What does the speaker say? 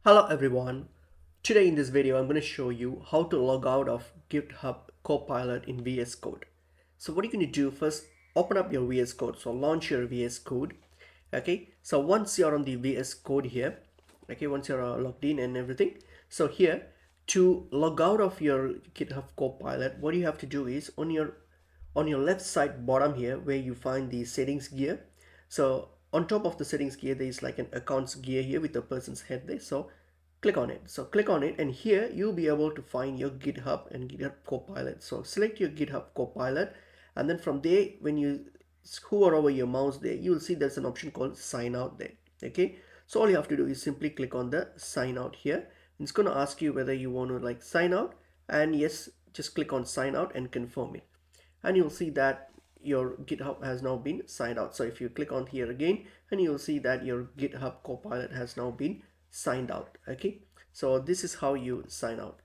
Hello everyone. Today in this video I'm going to show you how to log out of GitHub Copilot in VS Code. So what you're going to do first, open up your VS Code. So launch your VS Code. Okay. So once you're on the VS Code here, okay, once you're logged in and everything. So here to log out of your GitHub Copilot, what you have to do is on your left side bottom here where you find the settings gear. So on top of the settings gear there is like an accounts gear here with the person's head there. So click on it. So click on it and here you'll be able to find your GitHub and GitHub Copilot. So select your GitHub Copilot and then from there when you hover over your mouse there, you will see there's an option called sign out there. Okay, so all you have to do is simply click on the sign out here. It's going to ask you whether you want to like sign out, and yes, just click on sign out and confirm it, and you'll see that your GitHub has now been signed out. So if you click on here again, and you'll see that your GitHub Copilot has now been signed out. Okay, so this is how you sign out.